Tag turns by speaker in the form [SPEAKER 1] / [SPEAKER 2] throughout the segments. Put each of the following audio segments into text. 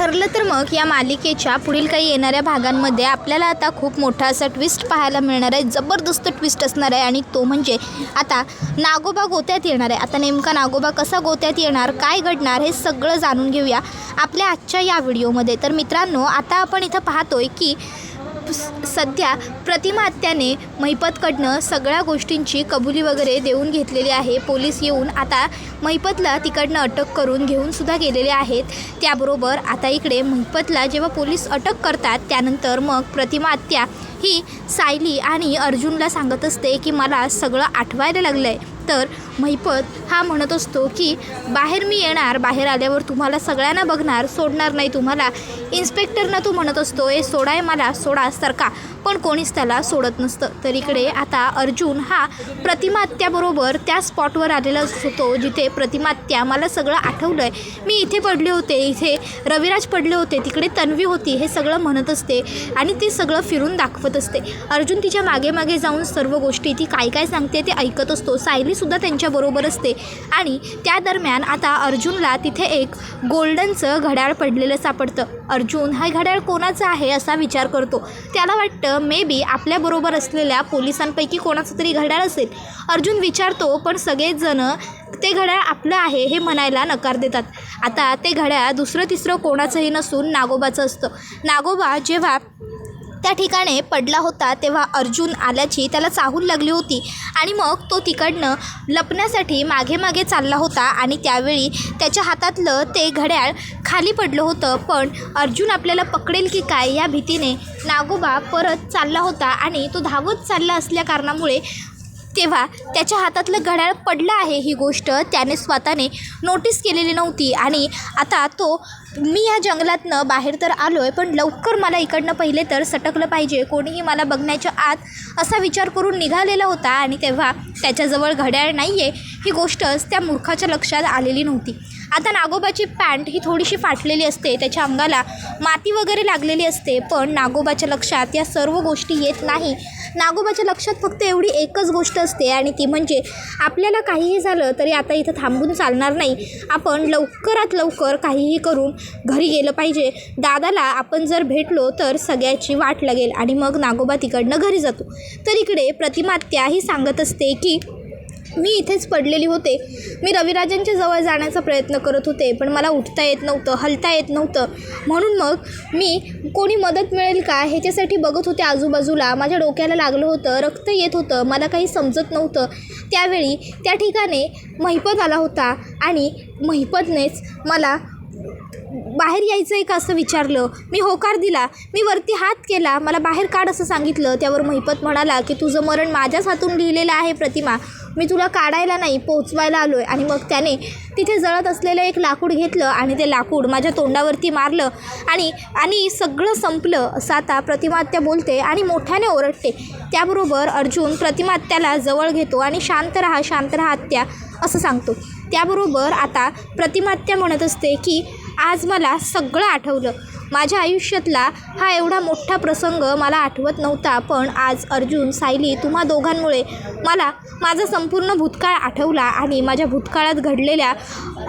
[SPEAKER 1] ठरलं तर मग या मालिकेच्या पुढील काही येणाऱ्या भागांमध्ये आपल्याला आता खूप मोठा असा ट्विस्ट पाहायला मिळणार आहे. जबरदस्त ट्विस्ट असणार आहे आणि तो म्हणजे आता नागोबा गोत्यात येणार आहे. आता नेमका नागोबा कसा गोत्यात येणार, काय घडणार, हे सगळं जाणून घेऊया आपल्या आजच्या या व्हिडिओमध्ये. तर मित्रांनो, आता आपण इथं पाहतोय की सध्या प्रतिमा आत्याने महिपतकडनं सगळ्या गोष्टींची कबुली वगैरे देऊन घेतलेली आहे. पोलीस येऊन आता महिपतला तिकडनं अटक करून घेऊन सुद्धा गेलेले आहेत. त्याबरोबर आता इकडे महिपतला जेव्हा पोलीस अटक करतात त्यानंतर मग प्रतिमा आत्या ही सायली आणि अर्जुनला सांगत असते की मला सगळं आठवायला लागलं आहे. तर महिपत हा म्हणत असतो की बाहेर मी येणार, बाहेर आल्यावर तुम्हाला सगळ्यांना बघणार, सोडणार नाही तुम्हाला. इन्स्पेक्टरनं तो म्हणत असतो ए सोडाय मला, सोडा सरका, पण कोणीच त्याला सोडत नसतं. तर इकडे आता अर्जुन हा प्रतिमा आत्याबरोबर त्या स्पॉटवर आलेला असतो जिथे प्रतिमा आत्या मला सगळं आठवलं आहे, मी इथे पडले होते, इथे रविराज पडले होते, तिकडे तन्वी होती, हे सगळं म्हणत असते आणि ते सगळं फिरून दाखवत असते. अर्जुन तिच्या मागे मागे जाऊन सर्व गोष्टी ती काय काय सांगते ते ऐकत असतो. सायलीसुद्धा त्यांच्याबरोबर असते आणि त्या दरम्यान आता अर्जुनला तिथे एक गोल्डनचं घड्याळ पडलेलं सापडतं. अर्जुन हा घड्याळ कोणाचं आहे असा विचार करतो. त्याला वाटतं मे बी आपल्याबरोबर असलेल्या पोलिसांपैकी कोणाचं तरी घड्याळ असेल. अर्जुन विचारतो पण सगळेच जण ते घड्याळ आपलं आहे हे म्हणायला नकार देतात. आता ते घड्याळ दुसरं तिसरं कोणाचंही नसून नागोबाचं असतं. नागोबा जेव्हा त्या ठिकाणी पडला होता तेव्हा अर्जुन आल्याची त्याला चाहूल लागली होती आणि मग तो तिकडनं लपण्यासाठी मागे मागे चालला होता आणि त्यावेळी त्याच्या हातातलं ते घड्याळ खाली पडलं होतं. पण अर्जुन आपल्याला पकडेल की काय या भीतीने नागोबा परत चालला होता आणि तो धावत चालला असल्या कारणामुळे तेव्हा त्याच्या हातातलं घड्याळ पडलं आहे ही गोष्ट त्याने स्वतःने नोटीस केलेली नव्हती. आणि आता तो मी या जंगलातनं बाहेर तर आलो आहे पण लवकर मला इकडनं पहिले तर सटकलं पाहिजे, कोणीही मला बघण्याच्या आत असा विचार करून निघालेला होता. आणि तेव्हा त्याच्याजवळ घड्याळ नाही आहे ही गोष्टच त्या मूर्खाच्या लक्षात आलेली नव्हती. आता नागोबाची पॅन्ट ही थोडीशी फाटलेली असते, त्याच्या अंगाला माती वगैरे लागलेली असते, पण नागोबाच्या लक्षात या सर्व गोष्टी येत नाही. नागोबाच्या लक्षात फक्त एवढी एकच गोष्ट असते आणि ती म्हणजे आपल्याला काहीही झालं तरी आता इथं थांबून चालणार नाही, आपण लवकरात लवकर काहीही करून घरी गेलं पाहिजे. दादाला आपण जर भेटलो तर सगळ्याची वाट लागेल आणि मग नागोबा तिकडनं घरी जातो. तर इकडे प्रतिमा आत्या ही सांगत असते की मी इथेच पडलेली होते, मी रविराजांच्या जवळ जाण्याचा प्रयत्न करत होते पण मला उठता येत नव्हतं, हलता येत नव्हतं, म्हणून मग मी कोणी मदत मिळेल का ह्याच्यासाठी बघत होते आजूबाजूला. माझ्या डोक्याला लागलं होतं, रक्त येत होतं, मला काही समजत नव्हतं. त्यावेळी त्या ठिकाणी महिपत आला होता आणि महिपतनेच मला बाहेर यायचं आहे का असं विचारलं. मी होकार दिला, मी वरती हात केला, मला बाहेर काढ असं सांगितलं. त्यावर महिपत म्हणाला की तुझं मरण माझ्याच हातून लिहिलेलं आहे प्रतिमा, मी तुला काढायला नाही पोचवायला आलो आहे. आणि मग त्याने तिथे जळत असलेलं एक लाकूड घेतलं आणि ते लाकूड माझ्या तोंडावरती मारलं आणि सगळं संपलं असं आता प्रतिमा आत्या बोलते आणि मोठ्याने ओरडते. त्याबरोबर अर्जुन प्रतिमा आत्याला जवळ घेतो आणि शांत राहा आत्या असं सांगतो. त्याबरोबर आता प्रतिमा आत्या म्हणत असते की आज मला सगळं आठवलं, माझ्या आयुष्यातला हा एवढा मोठा प्रसंग मला आठवत नव्हता, पण आज अर्जुन, सायली तुम्हा दोघांमुळे मला माझा संपूर्ण भूतकाळ आठवला आणि माझ्या भूतकाळात घडलेल्या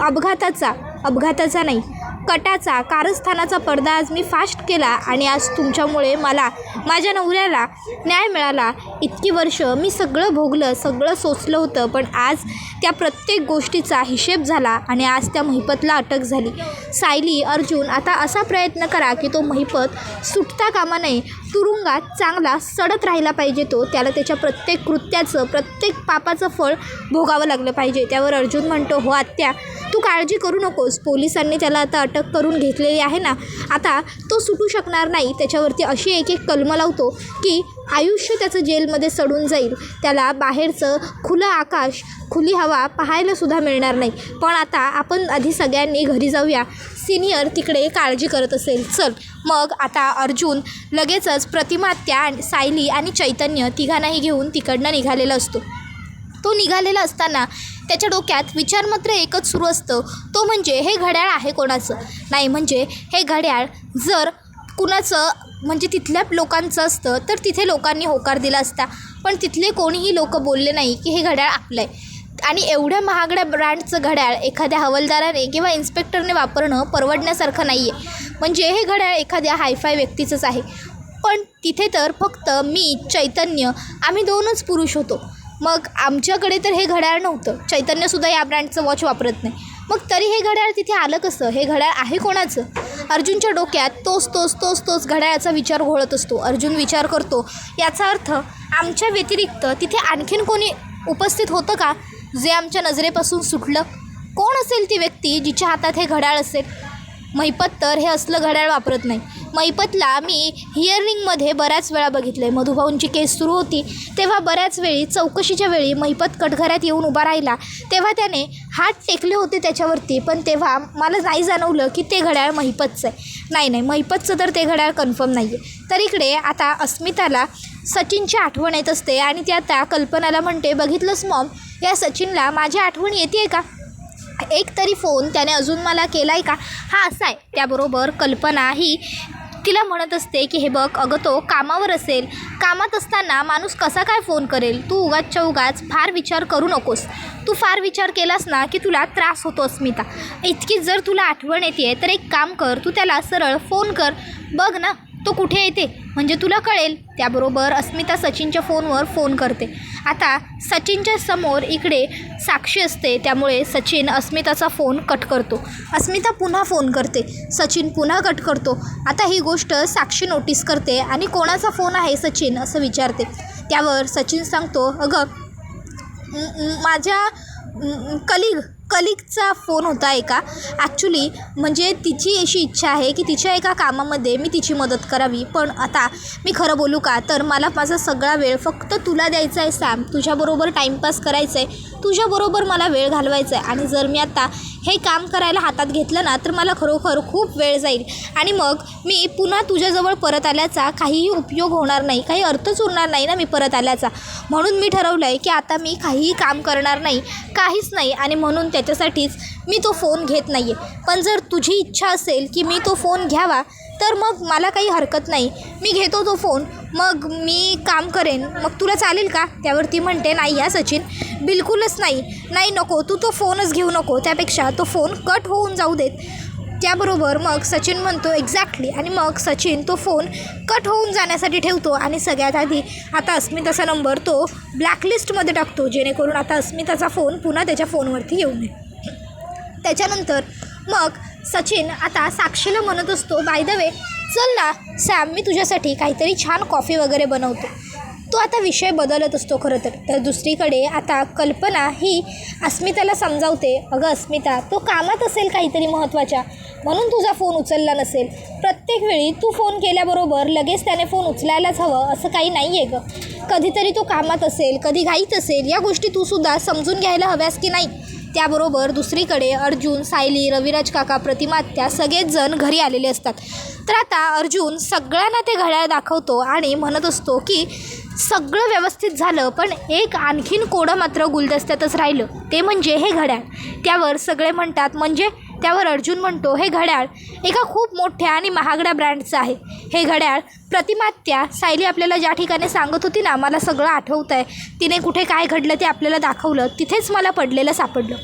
[SPEAKER 1] अपघाताचा नाही कटाचा कारस्थानाचा पडदा आज मी फास्ट केला आणि आज तुमच्यामुळे मला माझ्या नवऱ्याला न्याय मिळाला. इतकी वर्ष मी सगळं भोगलं, सगळं सोचलं होतं, पण आज त्या प्रत्येक गोष्टीचा हिशेब झाला आणि आज त्या महिपतला अटक झाली. सायली, अर्जुन आता असा प्रयत्न करा की तो महिपत सुटता कामा नये, तुरुंगात चांगला सडत राहिला पाहिजे, त्याला त्याच्या प्रत्येक कृत्याचं प्रत्येक पापाचं फळ भोगावं लागलं पाहिजे. त्यावर अर्जुन म्हणतो हो आत्या तू काळजी करू नकोस, पोलिसांनी त्याला आता अटक करून घेतलेली आहे ना, आता तो सुटू शकणार नाही. त्याच्यावरती अशी एक कलमं लावतो की आयुष्य त्याचं जेलमध्ये सडून जाईल, त्याला बाहेरचं खुलं आकाश खुली हवा पाहायलासुद्धा मिळणार नाही. पण आता आपण आधी सगळ्यांनी घरी जाऊया, सिनियर तिकडे काळजी करत असेल, चल. मग आता अर्जुन लगेचच प्रतिमा आत्या, सायली आणि चैतन्य तिघांनाही घेऊन तिकडनं निघालेला असतो. तो निघालेला असताना त्याच्या डोक्यात विचार मात्र एकच सुरू असतं, तो म्हणजे हे घड्याळ आहे कोणाचं नाही, म्हणजे हे घड्याळ जर कुणाचं म्हणजे तिथल्या लोकांचं असतं तर तिथे लोकांनी होकार दिला असता, पण तिथले कोणीही लोक बोलले नाही की हे घड्याळ आपलं आहे. आणि एवढ्या महागड्या ब्रँडचं घड्याळ एखाद्या हवालदाराने किंवा इन्स्पेक्टरने वापरणं परवडण्यासारखं नाही आहे. म्हणजे हे घड्याळ एखाद्या हायफाय व्यक्तीचंच आहे. पण तिथे तर फक्त मी, चैतन्य आम्ही 2च पुरुष होतो. मग आमच्याकडे तर हे घड्याळ नव्हतं. चैतन्यसुद्धा या ब्रँडचं वॉच वापरत नाही. मग तरी हे घड्याळ तिथे आलं कसं? हे घड्याळ आहे कोणाचं? अर्जुनच्या डोक्यात तोच घड्याळाचा विचार घोळत असतो. अर्जुन विचार करतो, याचा अर्थ आमच्या व्यतिरिक्त तिथे आणखीन कोणी उपस्थित होतं का जे आमच्या नजरेपासून सुटलं? कोण असेल ती व्यक्ती जिच्या हातात हे घड्याळ असेल? महिपत तर हे असलं घड्याळ वापरत नाही. महिपतला मी हिअरिंगमध्ये बऱ्याच वेळा बघितलं आहे. मधुभाऊंची केस सुरू होती तेव्हा बऱ्याच वेळी चौकशीच्या वेळी महिपत कटघऱ्यात येऊन उभा राहिला तेव्हा त्याने हात टेकले होते त्याच्यावरती. पण तेव्हा मला नाही जाणवलं की ते घड्याळ महिपतचं आहे. नाही, महिपतचं तर ते घड्याळ कन्फर्म नाही आहे. तर इकडे आता अस्मिताला सचिनची आठवण येत असते आणि ती आता कल्पनाला म्हणते, बघितलंस मॉम, या सचिनला माझी आठवण येते आहे का? एक तरी फोन त्याने अजून मला केला आहे का? हा असा आहे. त्याबरोबर कल्पना ही तिला म्हणत असते की हे बघ अगं, तो कामावर असेल. कामात असताना माणूस कसा काय फोन करेल? तू उगाचच्या उगाच फार विचार करू नकोस. तू फार विचार केलास ना की तुला त्रास होतो अस्मिता. इतकीच जर तुला आठवण येते तर एक काम कर, तू त्याला सरळ फोन कर, बघ ना तो कुठे येते, म्हणजे तुला कळेल. त्याबरोबर अस्मिता सचिनच्या फोनवर फोन करते. आता सचिनच्या समोर इकडे साक्षी असते त्यामुळे सचिन अस्मिताचा फोन कट करतो. अस्मिता पुन्हा फोन करते, सचिन पुन्हा कट करतो. आता ही गोष्ट साक्षी नोटीस करते आणि कोणाचा फोन आहे सचिन असं विचारते. त्यावर सचिन सांगतो, अगं माझ्या कलिगचा फोन होता एका. ॲक्च्युली म्हणजे तिची अशी इच्छा आहे की तिच्या एका कामामध्ये मी तिची मदत करावी. पण आता मी खरं बोलू का, तर मला माझा सगळा वेळ फक्त तुला द्यायचा आहे सॅम. तुझ्याबरोबर टाईमपास करायचं आहे, तुझ्याबरोबर मला वेळ घालवायचा आहे. आणि जर मी आता हे काम करायला हातात घेतलं ना तर मला खरोखर खूप वेळ जाईल आणि मग मी पुन्हा तुझ्याजवळ परत आल्याचा काहीही उपयोग होणार नाही, काही अर्थच उरणार नाही ना मी परत आल्याचा. म्हणून मी ठरवलं आहे की आता मी काहीही काम करणार नाही, काहीच नाही. आणि म्हणून त्याच्यासाठीच मी तो फोन घेत नाही आहे. पण जर तुझी इच्छा असेल की मी तो फोन घ्यावा तर मग मला काही हरकत नाही, मी घेतो तो फोन, मग मी काम करेन. मग तुला चालेल का? त्यावर ती म्हणते, नाही या सचिन, बिलकुलच नाही, नको, तू तो फोनच घेऊ नको. त्यापेक्षा तो फोन कट होऊन जाऊ देत. त्याबरोबर मग सचिन म्हणतो एक्झॅक्टली. आणि मग सचिन तो फोन कट होऊन जाण्यासाठी ठेवतो आणि सगळ्यात आधी आता अस्मिताचा नंबर तो ब्लॅकलिस्टमध्ये टाकतो, जेणेकरून आता अस्मिताचा फोन पुन्हा त्याच्या फोनवरती येऊ नये. त्याच्यानंतर मग सचिन आता साक्षीला म्हणत असतो, बाय द वे चल ना सॅम, मी तुझ्यासाठी काहीतरी छान कॉफी वगैरे बनवतो. तो आता विषय बदलत असतो खरं तर. दुसरीकडे आता कल्पना ही अस्मिताला समजावते, अगं अस्मिता, तो कामात असेल काहीतरी महत्त्वाच्या, म्हणून तुझा फोन उचलला नसेल. प्रत्येक वेळी तू फोन केल्याबरोबर लगेच त्याने फोन उचलायलाच हवं असं काही नाही आहे गं. कधीतरी तो कामात असेल, कधी घाईत असेल, या गोष्टी तूसुद्धा समजून घ्यायला हव्यास की नाही. त्याबरोबर दुसरीकडे अर्जुन, सायली, रविराज काका, प्रतिमा त्या सगळेच जण घरी आलेले असतात. तर आता अर्जुन सगळ्यांना ते घड्याळ दाखवतो आणि म्हणत असतो की सगळं व्यवस्थित झालं, पण एक आणखीन कोडं मात्र गुलदस्त्यातच राहिलं, ते म्हणजे हे घड्याळ. त्यावर सगळे म्हणतात म्हणजे? त्यावर अर्जुन म्हणतो, हे घड्याळ एका खूप मोठ्या आणि महागड्या ब्रँडचं आहे. हे घड्याळ प्रतिमात्या सायली आपल्याला ज्या ठिकाणी सांगत होती ना, मला सगळं आठवतं आहे, तिने कुठे काय घडलं ते आपल्याला दाखवलं, तिथेच मला पडलेलं सापडलं.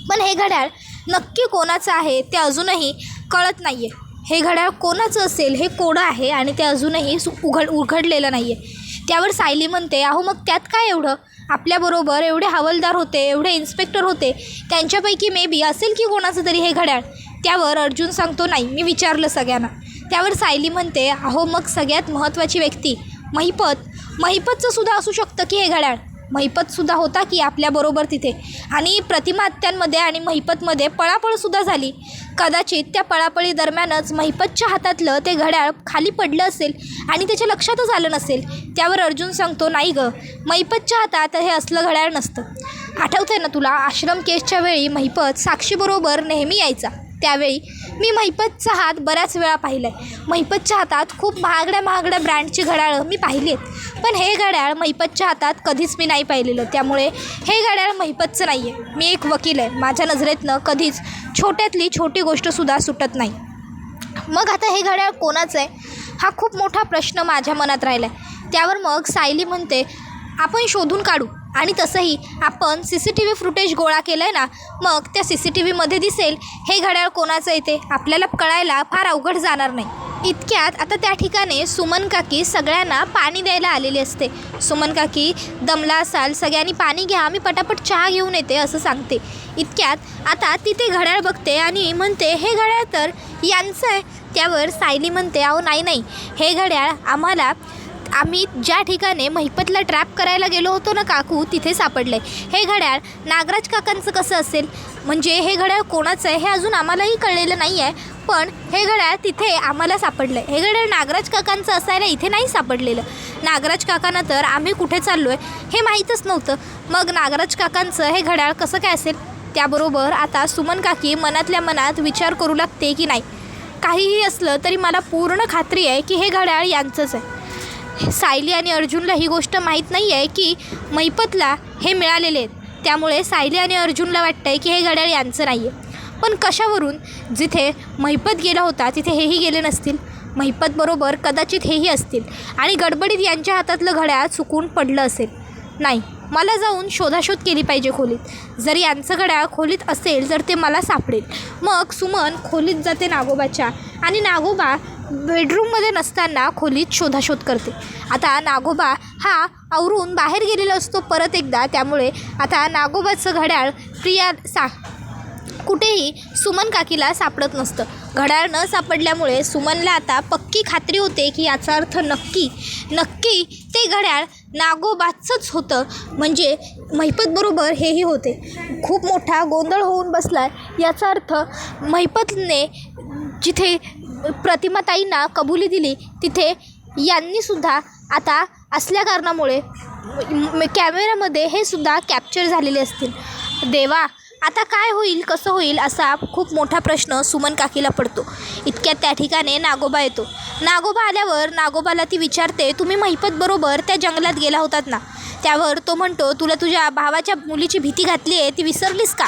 [SPEAKER 1] पण हे घड्याळ नक्की कोणाचं आहे ते अजूनही कळत नाही आहे. हे घड्याळ कोणाचं असेल हे कोडं आहे आणि ते अजूनही उघडलेलं नाही आहे. त्यावर सायली म्हणते, अहो मग त्यात काय एवढं, आपल्याबरोबर एवढे हवालदार होते, एवढे इन्स्पेक्टर होते, त्यांच्यापैकी मे बी असेल की कोणाचं तरी हे घड्याळ. त्यावर अर्जुन सांगतो, नाही, मी विचारलं सगळ्यांना. त्यावर सायली म्हणते, अहो मग सगळ्यात महत्त्वाची व्यक्ती महिपतचं सुद्धा असू शकतं की हे घड्याळ. महिपतसुद्धा होता की आपल्याबरोबर तिथे, आणि प्रतिमा आत्यांमध्ये आणि महिपतमध्ये पळापळसुद्धा झाली. कदाचित त्या पळापळी दरम्यानच महिपतच्या हातातलं ते घड्याळ खाली पडलं असेल आणि त्याच्या लक्षातच आलं नसेल. त्यावर अर्जुन सांगतो, नाही गं, महिपतच्या हातात हे असलं घड्याळ नसतं. आठवतंय ना तुला, आश्रम केसच्या वेळी महिपत साक्षीबरोबर नेहमी यायचा, त्यावेळी मी महिपतचा हात बऱ्याच वेळा पाहिला आहे. महिपतच्या हातात खूप महागड्या ब्रँडची घड्याळं मी पाहिली आहेत, पण हे घड्याळ महिपतच्या हातात कधीच मी नाही पाहिलेलं. त्यामुळे हे घड्याळ महिपतचं नाही आहे. मी एक वकील आहे, माझ्या नजरेतनं कधीच छोट्यातली छोटी गोष्टसुद्धा सुटत नाही. मग आता हे घड्याळ कोणाचं आहे हा खूप मोठा प्रश्न माझ्या मनात राहिला आहे. त्यावर मग सायली म्हणते, आपण शोधून काढू, आणि तसंही आपण CCTV फुटेज गोळा केलं आहे ना, मग त्या CCTVमध्ये दिसेल हे घड्याळ कोणाचं आहे ते आपल्याला कळायला फार अवघड जाणार नाही. इतक्यात आता त्या ठिकाणी सुमन काकी सगळ्यांना पाणी द्यायला आलेली असते. सुमन काकी दमला असाल, सगळ्यांनी पाणी घ्या, मी पटापट चहा घेऊन येते असं सांगते. इतक्यात आता तिथे घड्याळ बघते आणि म्हणते हे घड्याळ तर यांचं आहे. त्यावर सायली म्हणते अहो नाही, हे घड्याळ आम्ही ज्या ठिकाणी महिपतला ट्रॅप करायला गेलो होतो ना काकू, तिथे सापडलं आहे. हे घड्याळ नागराज काकांचं कसं असेल, म्हणजे हे घड्याळ कोणाचं आहे हे अजून आम्हालाही कळलेलं नाही आहे, पण हे घड्याळ तिथे आम्हाला सापडलं आहे. हे घड्याळ नागराज काकांचं असायला इथे नाही सापडलेलं. नागराज काकांना तर आम्ही कुठे चाललो आहे हे माहीतच नव्हतं. मग नागराज काकांचं हे घड्याळ कसं काय असेल. त्याबरोबर आता सुमन काकी मनातल्या मनात विचार करू लागते की नाही, काहीही असलं तरी मला पूर्ण खात्री आहे की हे घड्याळ यांचंच आहे. सायली आणि अर्जुनला ही गोष्ट माहीत नाही आहे की महिपतला हे मिळालेले आहेत. त्यामुळे सायली आणि अर्जुनला वाटतं आहे की हे घड्याळ यांचं नाही आहे. पण कशावरून, जिथे महिपत गेला होता तिथे हेही गेले नसतील. महिपतबरोबर कदाचित हेही असतील आणि गडबडीत यांच्या हातातलं घड्याळ चुकून पडलं असेल. नाही, मला जाऊन शोधाशोध केली पाहिजे खोलीत. जर यांचं घड्याळ खोलीत असेल तर ते मला सापडेल. मग सुमन खोलीत जाते नागोबाच्या आणि नागोबा बेडरूममध्ये नसताना खोलीत शोधाशोध करते. आता नागोबा हा आवरून बाहेर गेलेला असतो परत एकदा. त्यामुळे आता नागोबाचं घड्याळ कुठेही सुमन काकीला सापडत नसतं. घड्याळ न सापडल्यामुळे सुमनला आता पक्की खात्री होते की याचा अर्थ नक्की ते घड्याळ नागोबाचंच होतं. म्हणजे महिपतबरोबर हेही होते. खूप मोठा गोंधळ होऊन बसला. याचा अर्थ महिपतने जिथे प्रतिमाताईंना कबुली दिली तिथे यांनीसुद्धा आता असल्या कारणामुळे कॅमेऱ्यामध्ये हे सुद्धा कॅप्चर झालेले असतील. देवा, आता काय होईल, कसं होईल असा खूप मोठा प्रश्न सुमन काकीला पडतो. इतक्यात त्या ठिकाणी नागोबा येतो. नागोबा आल्यावर नागोबाला ती विचारते तुम्ही महिपतबरोबर त्या जंगलात गेला होतात ना. त्यावर तो म्हणतो तुला तुझ्या भावाच्या मुलीची भीती घातली आहे ती विसरलीस का.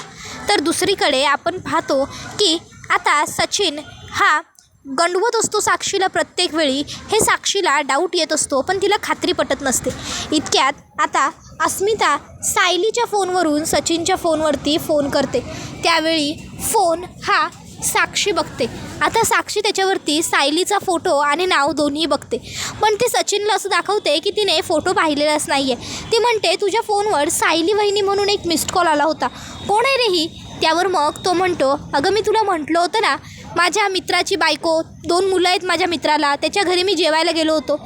[SPEAKER 1] तर दुसरीकडे आपण पाहतो की आता सचिन हा गंडवत असतो साक्षीला प्रत्येक वेळी. हे साक्षीला डाऊट येत असतो पण तिला खात्री पटत नसते. इतक्यात आता अस्मिता सायलीच्या फोनवरून सचिनच्या फोनवरती फोन करते. त्यावेळी फोन हा साक्षी बघते. आता साक्षी त्याच्यावरती सायलीचा फोटो आणि नाव दोन्ही बघते. पण ती सचिनला असं दाखवते की तिने फोटो पाहिलेलाच नाही आहे. ती म्हणते तुझ्या फोनवर सायली वहिनी म्हणून एक मिस्ड कॉल आला होता, कोण आहे रे ही. त्यावर मग तो म्हणतो अगं मी तुला म्हटलं होतं ना, माझ्या मित्राची बायको, 2 मुलं आहेत माझ्या मित्राला, त्याच्या घरी मी जेवायला गेलो होतो,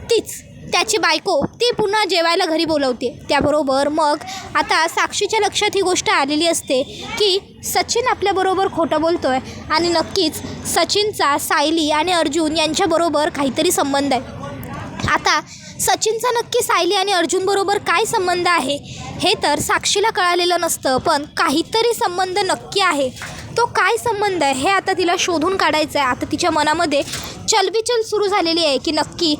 [SPEAKER 1] तीच त्याची बायको ती पुन्हा जेवायला घरी बोलवते. त्याबरोबर मग आता साक्षीच्या लक्षात ही गोष्ट आलेली असते की सचिन आपल्याबरोबर खोटं बोलतो आहे आणि नक्कीच सचिनचा सायली आणि अर्जुन यांच्याबरोबर काहीतरी संबंध आहे. आता सचिनचा नक्की सायली आणि अर्जुनबरोबर काय संबंध आहे हे तर साक्षीला कळालेलं नसतं, पण काहीतरी संबंध नक्की आहे. तो काय संबंध आहे हे आता तिला शोधून काढायचं आहे. आता तिच्या मनामध्ये चलबिचल सुरू झालेली आहे की नक्की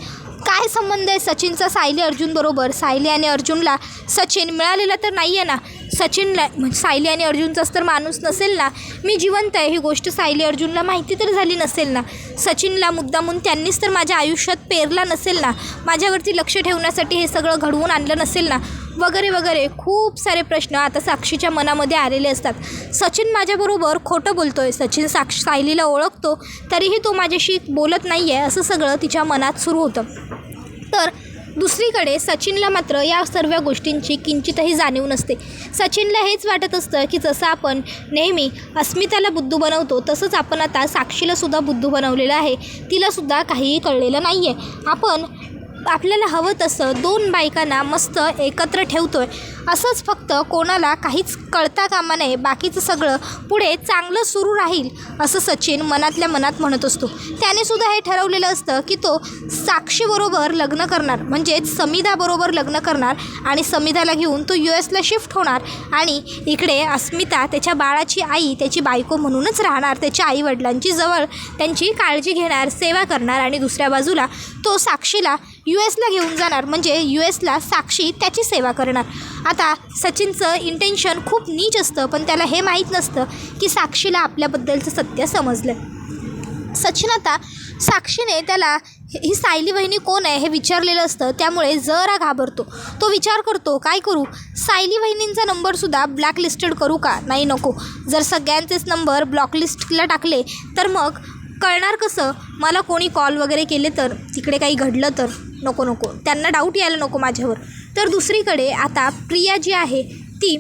[SPEAKER 1] काय संबंध आहे सचिनचा सायली अर्जुनबरोबर. सायली आणि अर्जुनला सचिन मिळालेला तर नाही आहे ना. सचिनला सायली आणि अर्जुनचाच तर माणूस नसेल ना. मी जिवंत आहे ही गोष्ट सायली अर्जुनला माहिती तर झाली नसेल ना. सचिनला मुद्दामून त्यांनीच तर माझ्या आयुष्यात पेरला नसेल ना. माझ्यावरती लक्ष ठेवण्यासाठी हे सगळं घडवून आणलं नसेल ना, वगैरे वगैरे खूप सारे प्रश्न आता साक्षीच्या मनामध्ये आलेले असतात. सचिन माझ्याबरोबर खोटं बोलतो आहे, सचिन सायलीला ओळखतो तरीही तो माझ्याशी बोलत नाही आहे, असं सगळं तिच्या मनात सुरू होतं. तर दुसरीकडे सचिनला मात्र या सर्व गोष्टींची किंचितही जाणीव नसते. सचिनला हेच वाटत असतं की जसं आपण नेहमी अस्मिताला बुद्धू बनवतो तसंच आपण आता साक्षीलासुद्धा बुद्धू बनवलेलं आहे. तिलासुद्धा काहीही कळलेलं नाही आहे. आपल्याला हवं तसं 2 बायकांना मस्त एकत्र ठेवतो आहे, असंच फक्त कोणाला काहीच कळता कामा नये, बाकीचं सगळं पुढे चांगलं सुरू राहील असं सचिन मनातल्या मनात म्हणत असतो. त्यानेसुद्धा हे ठरवलेलं असतं की तो साक्षीबरोबर लग्न करणार, म्हणजेच समिधाबरोबर लग्न करणार आणि समिधाला घेऊन तो US ला शिफ्ट होणार आणि इकडे अस्मिता त्याच्या बाळाची आई, त्याची बायको म्हणूनच राहणार, त्याच्या आईवडिलांची जवळ त्यांची काळजी घेणार, सेवा करणार आणि दुसऱ्या बाजूला तो साक्षीला US ला घेऊन जाणार, म्हणजे US ला साक्षी त्याची सेवा करणार. आता सचिनचं इंटेन्शन खूप नीच असतं, पण त्याला हे माहीत नसतं की साक्षीला आपल्याबद्दलचं सत्य समजलं. सचिन आता साक्षीने त्याला ही सायली वहिनी कोण आहे हे विचारलेलं असतं, त्यामुळे जरा घाबरतो. तो विचार करतो काय करू, सायली वहिनींचा नंबरसुद्धा ब्लॅकलिस्टेड करू का, नाही नको. जर सगळ्यांचेच नंबर ब्लॉकलिस्टला टाकले तर मग कळणार कसं, मला कोणी कॉल वगैरे केले तर, तिकडे काही घडलं तर, नको त्यांना डाऊट यायला नको माझ्यावर. तर दुसरीकडे आता प्रिया जी आहे ती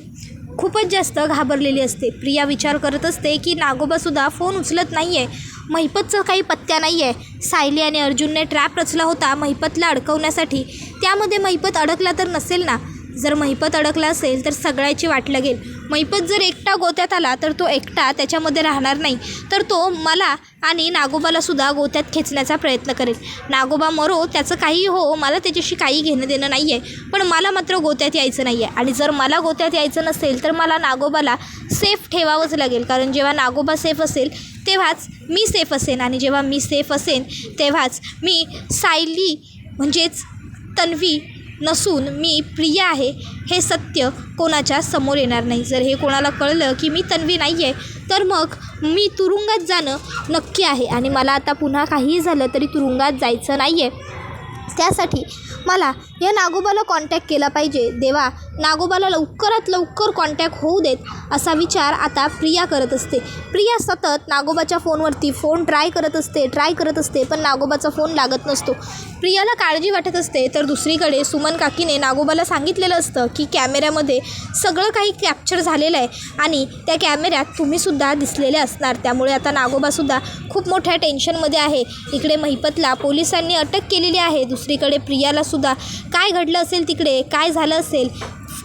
[SPEAKER 1] खूपच जास्त घाबरलेली असते. प्रिया विचार करत असते की नागोबासुद्धा फोन उचलत नाही आहे, महिपतचा काही पत्त्या नाही आहे. सायली आणि अर्जुनने ट्रॅप रचला होता महिपतला अडकवण्यासाठी, त्यामध्ये महिपत अडकला तर नसेल ना. जर महिपत अडकला असेल तर सगळ्याची वाट लागेल. महिपत जर एकटा गोत्यात आला तर तो एकटा त्याच्यामध्ये राहणार नाही, तर तो मला आणि नागोबालासुद्धा गोत्यात खेचण्याचा प्रयत्न करेल. नागोबा मरो त्याचं काही हो, मला त्याच्याशी काही घेणं देणं नाही आहे, पण मला मात्र गोत्यात यायचं नाही आहे. आणि जर मला गोत्यात यायचं नसेल तर मला नागोबाला सेफ ठेवावंच लागेल, कारण जेव्हा नागोबा सेफ असेल तेव्हाच मी सेफ असेन, आणि जेव्हा मी सेफ असेन तेव्हाच मी सायली म्हणजेच तन्वी नसून मी प्रिया आहे हे सत्य कोणाच्या समोर येणार नाही. जर हे कोणाला कळलं की मी तन्वी नाही आहे तर मग मी तुरुंगात जाणं नक्की आहे, आणि मला आता पुन्हा काहीही झालं तरी तुरुंगात जायचं नाही आहे. त्यासाठी मला या नागोबाला कॉन्टॅक्ट केला पाहिजे. देवा, नागोबाला लवकरात लवकर कॉन्टॅक्ट होऊ देत, असा विचार आता प्रिया करत असते. प्रिया सतत नागोबाच्या फोनवरती फोन ट्राय करत असते, पण नागोबाचा फोन लागत नसतो. प्रियाला काळजी वाटत असते. तर दुसरीकडे सुमन काकीने नागोबाला सांगितलेलं असतं की कॅमेऱ्यामध्ये सगळं काही कॅप्चर झालेलं आहे, आणि त्या कॅमेऱ्यात तुम्हीसुद्धा दिसलेले असणार. त्यामुळे आता नागोबासुद्धा खूप मोठ्या टेन्शनमध्ये आहे. इकडे महिपतला पोलिसांनी अटक केलेली आहे, दुसरीकडे प्रियालासुद्धा काय घडलं असेल, तिकडे काय झालं असेल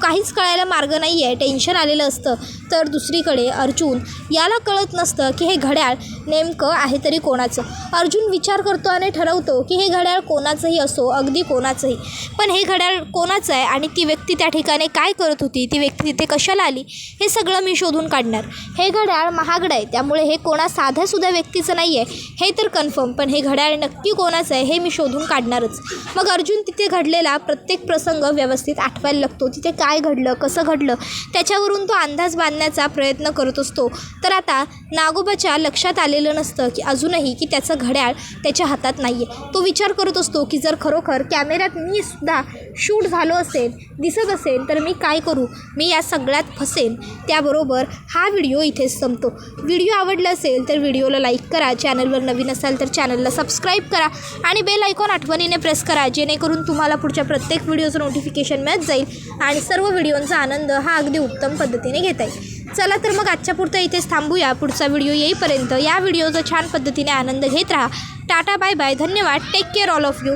[SPEAKER 1] काहीच कळायला मार्ग नाही आहे, टेन्शन आलेलं असतं. तर दुसरीकडे अर्जुन याला कळत नसतं की हे घड्याळ नेमकं आहे तरी कोणाचं. अर्जुन विचार करतो आणि ठरवतो की हे घड्याळ कोणाचंही असो, अगदी कोणाचंही, पण हे घड्याळ कोणाचं आहे आणि ती व्यक्ती त्या ठिकाणी काय करत होती, ती व्यक्ती तिथे कशाला आली, हे सगळं मी शोधून काढणार. हे घड्याळ महागडं आहे, त्यामुळे हे कोणा साध्यासुद्धा व्यक्तीचं नाही आहे हे तर कन्फर्म, पण हे घड्याळ नक्की कोणाचं आहे हे मी शोधून काढणारच. मग अर्जुन तिथे घडलेला प्रत्येक प्रसंग व्यवस्थित आठवायला लागतो. तिथे काय घडलं, कसं घडलं, त्याच्यावरून तो अंदाज बांधण्याचा प्रयत्न करत असतो. तर आता नागोबाच्या लक्षात आलेलं नसतं की अजूनही की त्याचं घड्याळ त्याच्या हातात नाही आहे. तो विचार करत असतो की जर खरोखर कॅमेऱ्यात मी सुद्धा शूट झालो असेल, दिसत असेल, तर मी काय करू, मी या सगळ्यात फसेन. त्याबरोबर हा व्हिडिओ इथेच संपतो. व्हिडिओ आवडला असेल तर व्हिडिओला लाईक करा, चॅनलवर नवीन असाल तर चॅनलला सबस्क्राईब करा आणि बेल आयकॉन आठवणीने प्रेस करा, जेणेकरून तुम्हाला पुढच्या प्रत्येक व्हिडिओचं नोटिफिकेशन मिळत जाईल आणि सर्व व्हिडिओंचा आनंद हा अगदी उत्तम पद्धतीने घेता येईल. चला तर मग आजच्या पुरतं इथेच थांबूया. पुढचा व्हिडिओ येईपर्यंत या व्हिडिओचा छान पद्धतीने आनंद घेत राहा. टाटा, बाय बाय, धन्यवाद, take care all of you.